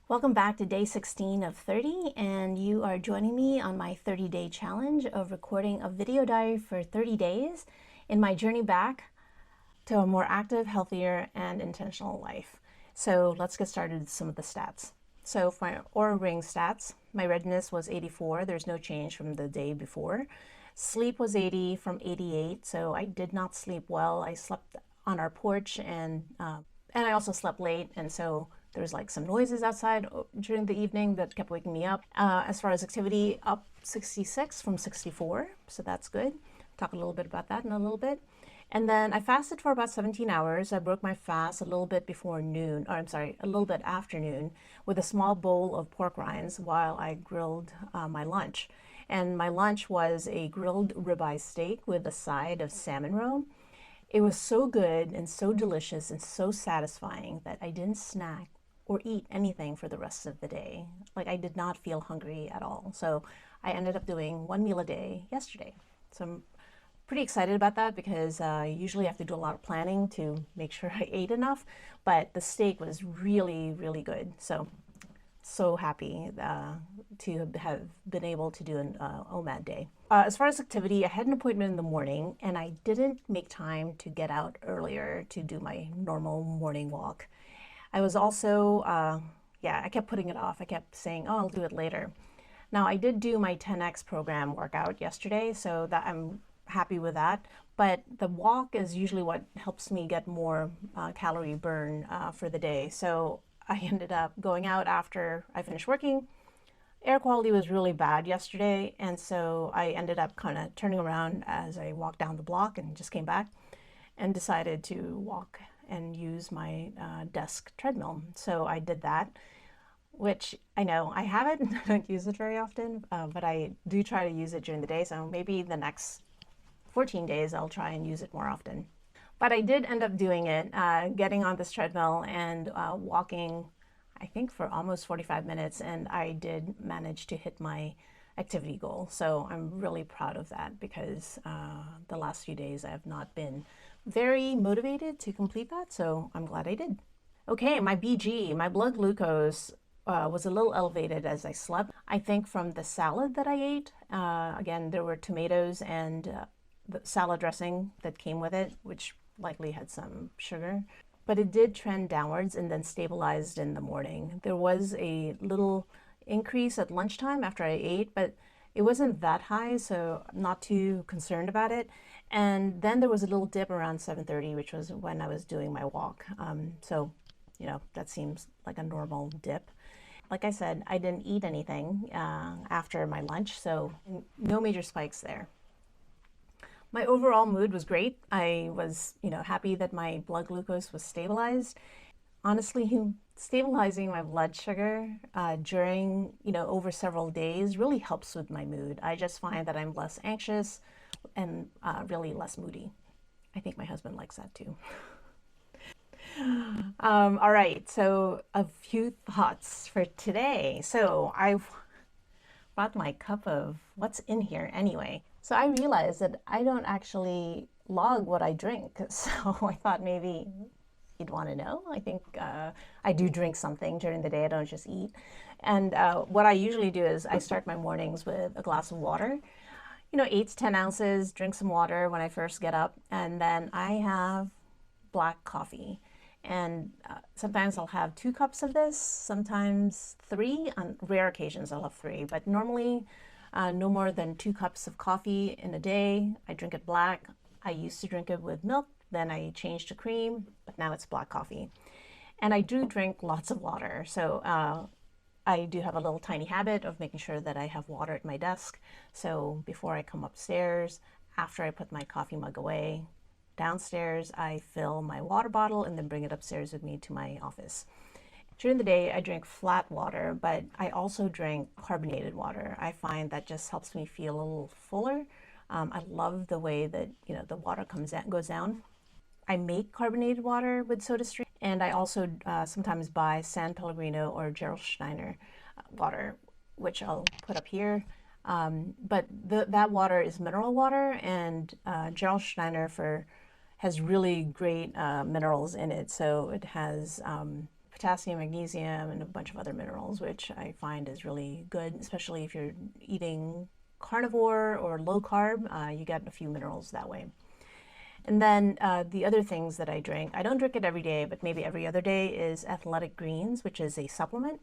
Welcome back to day 16 of 30, and you are joining me on my 30-day challenge of recording a video diary for 30 days in my journey back to a more active, healthier, and intentional life. So let's get started with some of the stats. So for my Oura ring stats, my readiness was 84. There's no change from the day before. Sleep was 80 from 88, so I did not sleep well. I slept on our porch, and I also slept late, and so there was like some noises outside during the evening that kept waking me up. As far as activity, up 66 from 64, so that's good. Talk a little bit about that in a little bit. And then I fasted for about 17 hours. I broke my fast a little bit before noon, or I'm sorry, a little bit after noon, with a small bowl of pork rinds while I grilled my lunch. And my lunch was a grilled ribeye steak with a side of salmon roe. It was so good and so delicious and so satisfying that I didn't snack or eat anything for the rest of the day. Like, I did not feel hungry at all. So I ended up doing one meal a day yesterday. So I'm pretty excited about that because I usually have to do a lot of planning to make sure I ate enough, but the steak was really, really good. So happy to have been able to do an OMAD day. As far as activity, I had an appointment in the morning and I didn't make time to get out earlier to do my normal morning walk. I was also, I kept putting it off. I kept saying, oh, I'll do it later. Now, I did do my 10X program workout yesterday, so that I'm happy with that. But the walk is usually what helps me get more calorie burn for the day. So I ended up going out after I finished working. Air quality was really bad yesterday, and so I ended up kind of turning around as I walked down the block and just came back and decided to walk and use my desk treadmill. So I did that, which I know I haven't, I don't use it very often, but I do try to use it during the day. So maybe the next 14 days I'll try and use it more often. But I did end up doing it, getting on this treadmill and walking, I think for almost 45 minutes, and I did manage to hit my activity goal. So I'm really proud of that because the last few days I have not been very motivated to complete that, so I'm glad I did. Okay, my BG, my blood glucose was a little elevated as I slept. I think from the salad that I ate. Again, there were tomatoes and the salad dressing that came with it, which likely had some sugar. But it did trend downwards and then stabilized in the morning. There was a little increase at lunchtime after I ate, but it wasn't that high, so I'm not too concerned about it. And then there was a little dip around 7:30, which was when I was doing my walk. So, that seems like a normal dip. Like I said, I didn't eat anything after my lunch, so no major spikes there. My overall mood was great. I was, happy that my blood glucose was stabilized. Honestly, stabilizing my blood sugar during, over several days really helps with my mood. I just find that I'm less anxious and really less moody. I think my husband likes that too. All right, so a few thoughts for today. So I brought my cup of what's in here anyway. So I realized that I don't actually log what I drink. So I thought maybe you'd want to know. I think I do drink something during the day. I don't just eat. And what I usually do is I start my mornings with a glass of water. 8 to 10 ounces, drink some water when I first get up. And then I have black coffee. And sometimes I'll have 2 cups of this, sometimes 3. On rare occasions, I'll have 3. But normally, no more than 2 cups of coffee in a day. I drink it black. I used to drink it with milk. Then I changed to cream, but now it's black coffee. And I do drink lots of water. So I do have a little tiny habit of making sure that I have water at my desk. So before I come upstairs, after I put my coffee mug away, downstairs, I fill my water bottle and then bring it upstairs with me to my office. During the day, I drink flat water, but I also drink carbonated water. I find that just helps me feel a little fuller. I love the way that, the water goes down. I make carbonated water with SodaStream, and I also sometimes buy San Pellegrino or Gerolsteiner water, which I'll put up here. But that water is mineral water, and Gerolsteiner for has really great minerals in it. So it has potassium, magnesium, and a bunch of other minerals, which I find is really good, especially if you're eating carnivore or low carb. You get a few minerals that way. And then the other things that I drink, I don't drink it every day, but maybe every other day, is athletic greens, which is a supplement.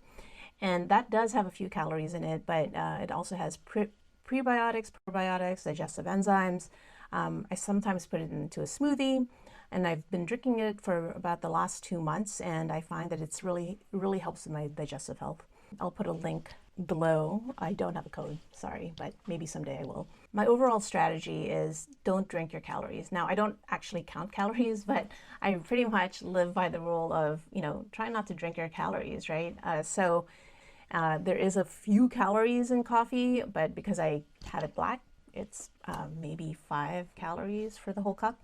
And that does have a few calories in it, but it also has prebiotics, probiotics, digestive enzymes. I sometimes put it into a smoothie, and I've been drinking it for about the last 2 months, and I find that it's really helps with my digestive health. I'll put a link below. I don't have a code, sorry, but maybe someday I will. My overall strategy is don't drink your calories. Now, I don't actually count calories, but I pretty much live by the rule of, try not to drink your calories, right? There is a few calories in coffee, but because I have it black, it's maybe 5 calories for the whole cup.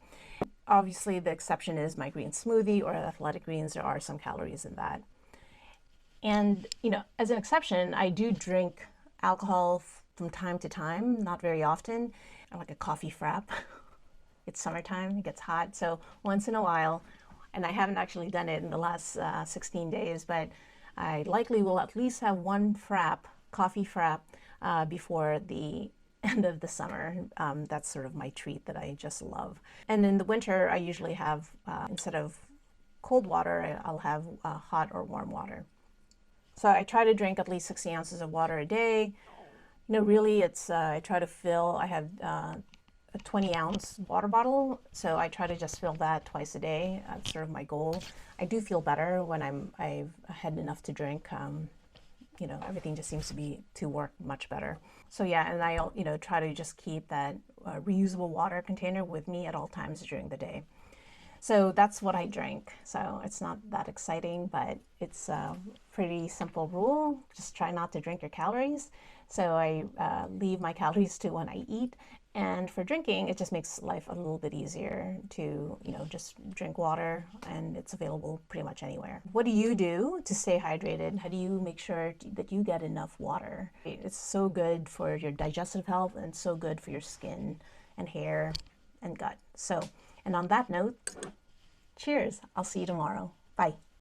Obviously, the exception is my green smoothie or athletic greens. There are some calories in that. And, as an exception, I do drink alcohol from time to time, not very often. I like a coffee frappe. It's summertime, it gets hot. So once in a while, and I haven't actually done it in the last 16 days, but I likely will at least have one coffee frappe, before the end of the summer. That's sort of my treat that I just love. And in the winter, I usually have, instead of cold water, I'll have hot or warm water. So I try to drink at least 60 ounces of water a day. Really, it's I try to fill. I have a 20-ounce water bottle, so I try to just fill that twice a day. That's sort of my goal. I do feel better when I've had enough to drink. Everything just seems to work much better. So yeah, and I try to just keep that reusable water container with me at all times during the day. So that's what I drink. So it's not that exciting, but it's a pretty simple rule. Just try not to drink your calories. So I leave my calories to when I eat. And for drinking, it just makes life a little bit easier to, just drink water, and it's available pretty much anywhere. What do you do to stay hydrated? How do you make sure that you get enough water? It's so good for your digestive health and so good for your skin and hair and gut. And on that note, cheers. I'll see you tomorrow. Bye.